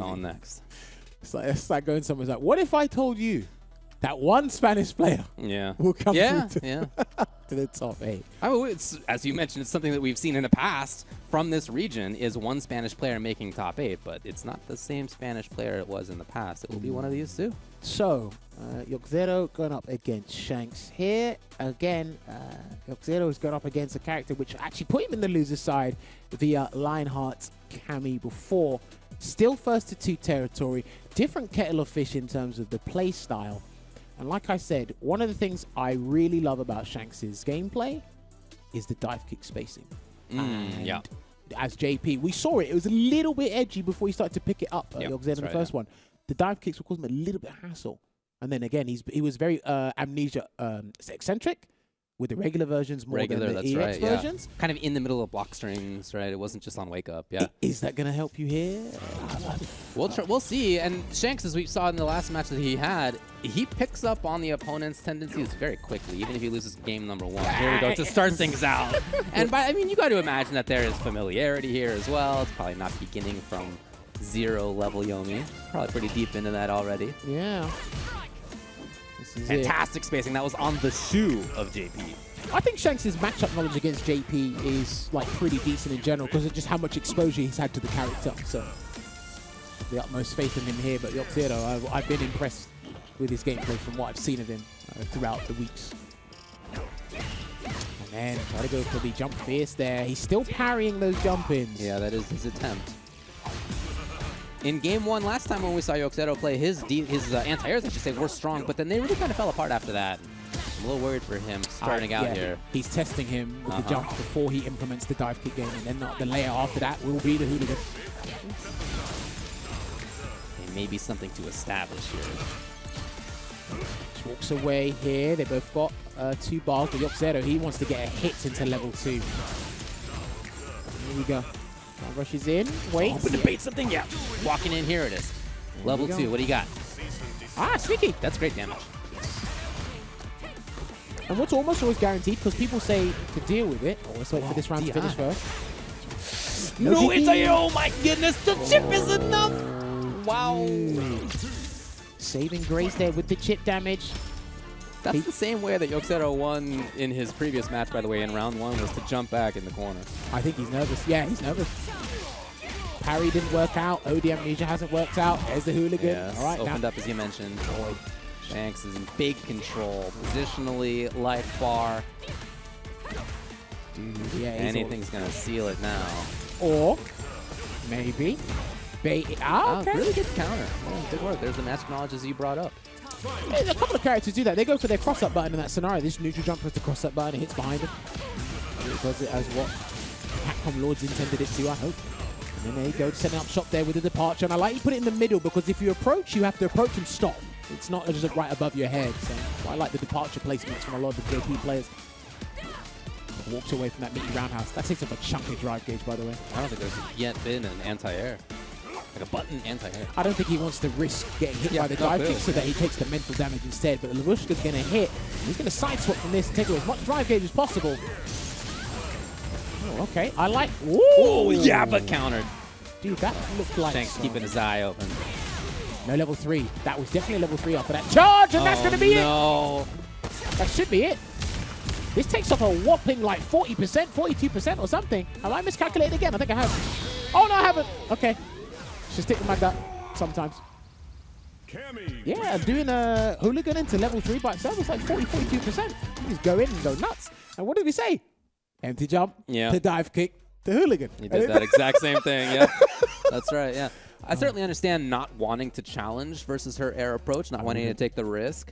going next. It's like going somewhere. Like, what if I told you that one Spanish player will come through to, to the top 8? I mean, it's, as you mentioned, it's something that we've seen in the past from this region is one Spanish player making top 8, but it's not the same Spanish player it was in the past. It will be one of these too. So, Joxero going up against Shanks here. Again, Joxero is going up against a character which actually put him in the loser side via Lionheart's Cammy before. Still first to 2 territory. Different kettle of fish in terms of the play style. And like I said, one of the things I really love about Shanks' gameplay is the dive kick spacing. Yeah. As JP, we saw it. It was a little bit edgy before he started to pick it up. Joxero in the first one. The dive kicks will cause him a little bit of hassle. And then again, he was very amnesia eccentric with the regular versions more than the EX versions. Yeah. Kind of in the middle of block strings, right? It wasn't just on wake up. Yeah. Is that going to help you here? We'll see. And Shanks, as we saw in the last match that he had, he picks up on the opponent's tendencies very quickly, even if he loses game number 1. Here we go to start things out. And I mean, you got to imagine that there is familiarity here as well. It's probably not beginning from 0 level Yomi. Probably pretty deep into that already. Yeah. Fantastic spacing. That was on the shoe of JP. I think Shanks' matchup knowledge against JP is like pretty decent in general because of just how much exposure he's had to the character. So the utmost faith in him here. But Joxero, I've been impressed with his gameplay from what I've seen of him throughout the weeks. And then try to go for the jump fierce there. He's still parrying those jump-ins. Yeah, that is his attempt. In game 1 last time when we saw Joxero play, his anti-airs, I should say, were strong, but then they really kind of fell apart after that. I'm a little worried for him starting out here. He's testing him with the jump before he implements the dive kick game, and then the layer after that will be the hooligan. There may be something to establish here. Just walks away here. They both got 2 bars, but Joxero, he wants to get a hit into level 2. Here we go. Rushes in, waits. Hoping to bait something, yeah. Walking in, here it is. Level 2, what do you got? Ah, sneaky. That's great damage. And what's almost always guaranteed, because people say to deal with it. Oh, let's wait for this round to finish first. No, it's a, oh my goodness, the chip is enough. Wow. Saving grace there with the chip damage. That's the same way that Joxero won in his previous match, by the way, in round 1, was to jump back in the corner. I think he's nervous. Yeah, he's nervous. Parry didn't work out. OD amnesia hasn't worked out. There's the hooligan. Yes, all right, opened up, as you mentioned. Shanks is in big control. Positionally, life bar. Dude, yeah, anything's going to seal it now. Or maybe bait it out. Okay. Really good counter. Oh, good work. There's the match knowledge as you brought up. There's a couple of characters do that. They go for their cross-up button in that scenario. This neutral jump has the cross-up button. It hits behind him. It does it as what Capcom Lords intended it to, I hope. And then there you go, setting up shop there with the departure. And I like you put it in the middle because if you approach, you have to approach and stop. It's not just right above your head. So I like the departure placements from a lot of the JP players. Walks away from that meaty roundhouse. That takes up a chunky drive gauge, by the way. I don't think there's yet been an anti-air. Like a button anti-air. I don't think he wants to risk getting hit by the dive kick so that he takes the mental damage instead. But Lavushka's going to hit. He's going to sideswap from this and take away as much drive gauge as possible. Oh, okay. I like... Oh, yeah, but countered. Dude, that looked like... Shanks keeping his eye open. No level 3. That was definitely level 3 after that charge, and that's going to be it. That should be it. This takes off a whopping like 40%, 42% or something. Have I miscalculated again? I think I have. Oh, no, I haven't. Okay. Just stick them like that sometimes. Cammy. Yeah, doing a hooligan into level 3 by itself is like 40, 42%. You just go in and go nuts. And what did we say? Empty jump, to dive kick, to hooligan. You did that exact same thing, yeah. That's right, yeah. I certainly understand not wanting to challenge versus her air approach, not wanting to take the risk.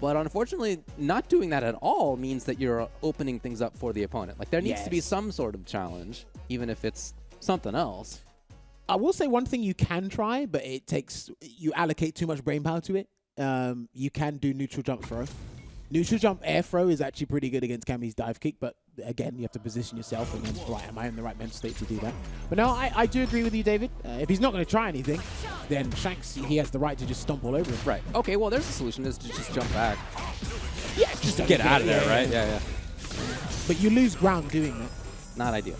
But unfortunately, not doing that at all means that you're opening things up for the opponent. Like, there needs to be some sort of challenge, even if it's something else. I will say one thing you can try, but it takes, you allocate too much brain power to it. You can do neutral jump throw. Neutral jump air throw is actually pretty good against Cammy's dive kick, but again, you have to position yourself and then, right, am I in the right mental state to do that? But no, I do agree with you, David. If he's not going to try anything, then Shanks, he has the right to just stomp all over him. Right. Okay, well, there's a solution, is to just jump back. Yeah, just get out of there, right? Yeah. But you lose ground doing that. Not ideal.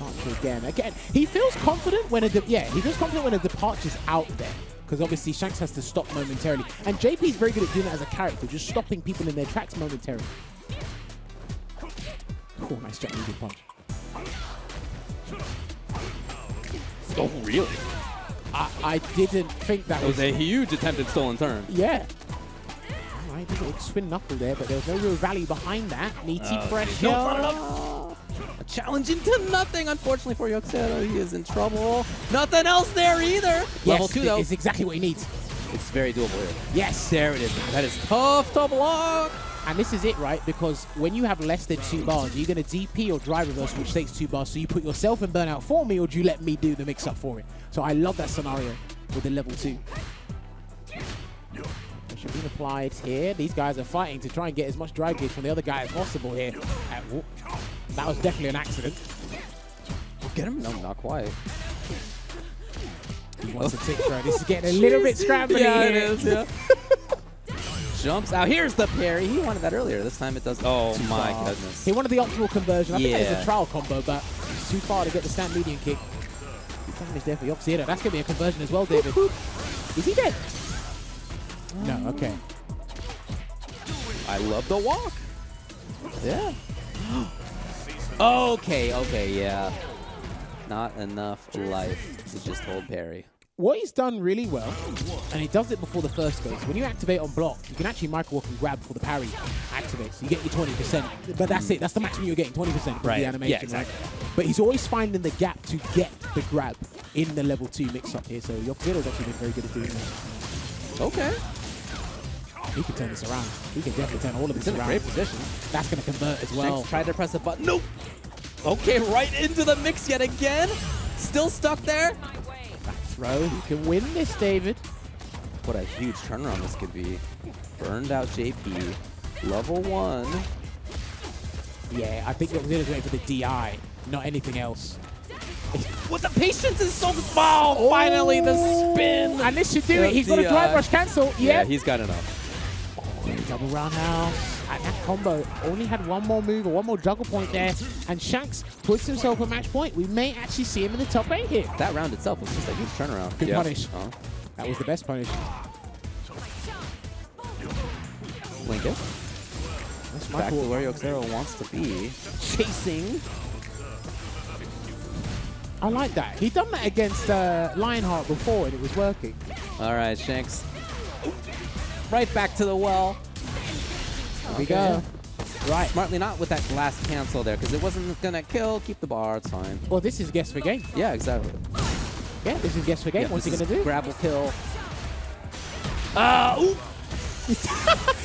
Oh, Again, he feels confident when he feels confident when a departure's out there. Because obviously Shanks has to stop momentarily. And JP is very good at doing that as a character, just stopping people in their tracks momentarily. Oh, nice jump, good punch. Oh, really? I didn't think that was a huge attempt at stolen turn. Yeah. All right, did a spin knuckle there, but there was no real rally behind that. Meaty pressure. A challenge into nothing, unfortunately for Joxero. He is in trouble. Nothing else there either. Yes, Level 2, though. It's exactly what he needs. It's very doable here. Yes. There it is. That is tough to block. And this is it, right? Because when you have less than 2 bars, you're going to DP or drive reverse, which takes 2 bars. So you put yourself in burnout for me, or do you let me do the mix-up for it? So I love that scenario with the level 2. Pressure being applied here. These guys are fighting to try and get as much drive gauge from the other guy as possible here. That was definitely an accident. Get him? No, not quite. He wants to tick throw. This is getting a little bit scrambly. Yeah, it is, yeah. Jumps out. Here's the parry. He wanted that earlier. This time it does. Oh, my goodness. He wanted the optimal conversion. I think that is Yeah. a trial combo, but it's too far to get the stand median kick. Good damage there for Joxero. That's going to be a conversion as well, David. Is he dead? No, okay. I love the walk. Yeah. Okay, yeah. Not enough life to just hold parry. What he's done really well, and he does it before the first phase, when you activate on block, you can actually micro-walk and grab before the parry activates. You get your 20%, but that's it. That's the maximum you're getting, 20% from the animation. Yeah, exactly. Right? But he's always finding the gap to get the grab in the level 2 mix-up here, so Joxero's actually been very good at doing that. Okay. He can turn this around. He can definitely turn all of this He's in a around. great position. That's going to convert as well. Shanks tried to press a button. Nope. Okay, right into the mix yet again. Still stuck there. Back throw. He can win this, David. What a huge turnaround this could be. Burned out JP. Level 1. Yeah, I think Joxero's waiting for the DI, not anything else. What the patience is so small. Oh. Finally, the spin. And this should do it. He's got a drive rush cancel. Yeah, he's got enough. Double roundhouse. And that combo only had one more move or one more juggle point there. And Shanks puts himself a match point. We may actually see him in the top 8 here. That round itself was just a huge turnaround. Good punish. Uh-huh. That was the best punish. Link it. That's Back to where Joxero wants to be. Chasing. I like that. He done that against Lionheart before and it was working. All right, Shanks. Right back to the well. Here we go. Right. Smartly not with that last cancel there, because it wasn't going to kill. Keep the bar. It's fine. Well, this is guess for game. Yeah, exactly. Yeah, this is guess for game. Yeah, What's he going to do? Grab will kill. Ooh.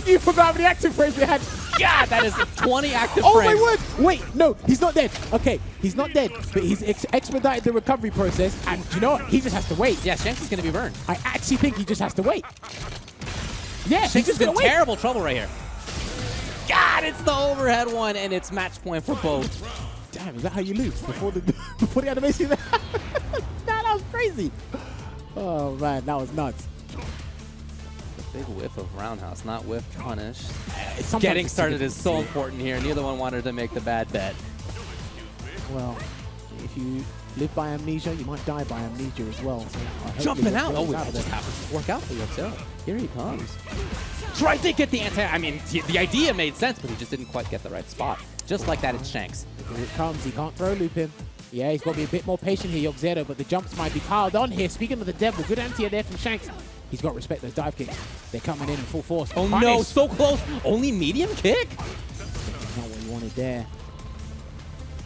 You forgot how many active frames we had. God, that is 20 active Oh frames. my word! Wait, no, he's not dead. Okay, he's not dead, but he's expedited the recovery process, and you know what? He just has to wait. Yeah, Shanks is going to be burned. I actually think he just has to wait. Yeah, he's Shanks just is in gonna wait. terrible trouble right here. God, it's the overhead one, and it's match point for both. Damn, is that how you lose? Before the animation? That was crazy. Oh man, that was nuts. Big whiff of roundhouse, not whiff punish. Sometimes Getting it's started too is so important here. Neither one wanted to make the bad bet. Well, if you live by amnesia, you might die by amnesia as well. So Jumping out. Oh, It just happens to work out for Joxero. Here he comes. Tried to get the anti. I mean, the idea made sense, but he just didn't quite get the right spot. Just like that, it's Shanks. Here it comes. He can't throw loop him. Yeah, he's got to be a bit more patient here, Joxero, but the jumps might be piled on here. Speaking of the devil, good anti there from Shanks. He's got to respect those dive kicks. They're coming in full force. Oh Punish. no, so close. Only medium kick? Not what he wanted there.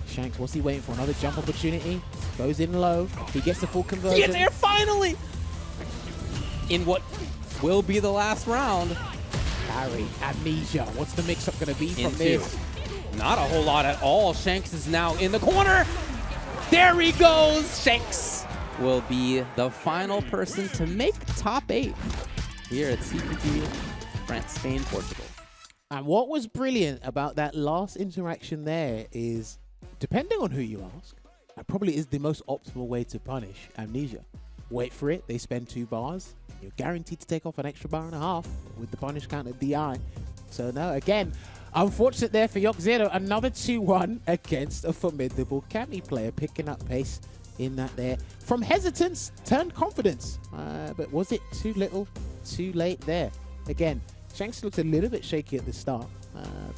Shanks, what's he waiting for? Another jump opportunity. Goes in low. He gets the full conversion. He gets air finally! In what will be the last round. Parry, amnesia. What's the mix-up going to be from Into. this? Not a whole lot at all. Shanks is now in the corner. There he goes. Shanks will be the final person to make top 8 here at CPT France, Spain, Portugal. And what was brilliant about that last interaction there is, depending on who you ask, that probably is the most optimal way to punish amnesia. Wait for it. They spend 2 bars. You're guaranteed to take off an extra bar and a half with the punish count at DI. So no, again, Unfortunate there for Joxero. Another 2-1 against a formidable Cammy player, picking up pace in that there. From hesitance, turned confidence. But was it too little, too late there? Again, Shanks looked a little bit shaky at the start,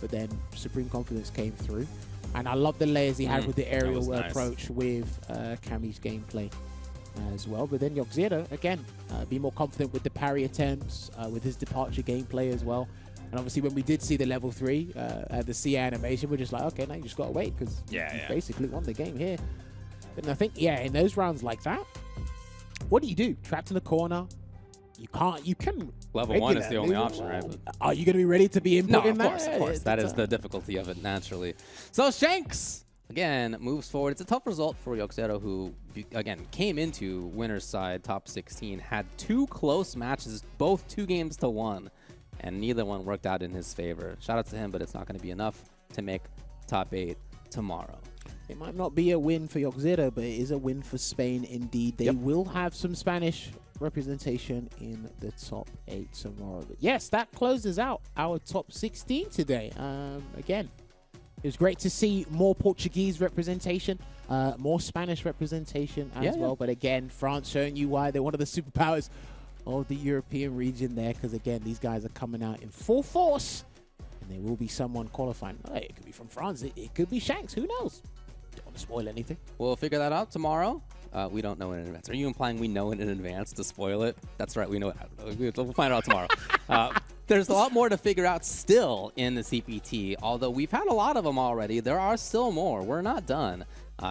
but then Supreme Confidence came through. And I love the layers he had with the aerial approach with Cammy's gameplay as well. But then Joxero, again, be more confident with the parry attempts, with his departure gameplay as well. And obviously when we did see the level 3, the CA animation, we're just like, okay, now you just got to wait because you basically won the game here. And I think, in those rounds like that, what do? Trapped in the corner. You can. Level 1 is the only option, right? Are you going to be ready to be input in that? Of course. That is the difficulty of it, naturally. So Shanks, again, moves forward. It's a tough result for Joxero, who, again, came into winner's side, top 16, had 2 close matches, both 2 games to 1, and neither one worked out in his favor. Shout out to him, but it's not going to be enough to make top 8 tomorrow. It might not be a win for Joxero, but it is a win for Spain indeed. They will have some Spanish representation in the top 8 tomorrow. But yes, that closes out our top 16 today. Again, it was great to see more Portuguese representation, more Spanish representation as well. But again, France showing you why they're one of the superpowers of the European region there, because again, these guys are coming out in full force, and there will be someone qualifying. It could be from France, it could be Shanks, who knows? Don't want to spoil anything. We'll figure that out tomorrow. We don't know in advance. Are you implying we know in advance to spoil it? That's right, we know it. We'll find out tomorrow. There's a lot more to figure out still in the CPT. Although we've had a lot of them already, there are still more. We're not done.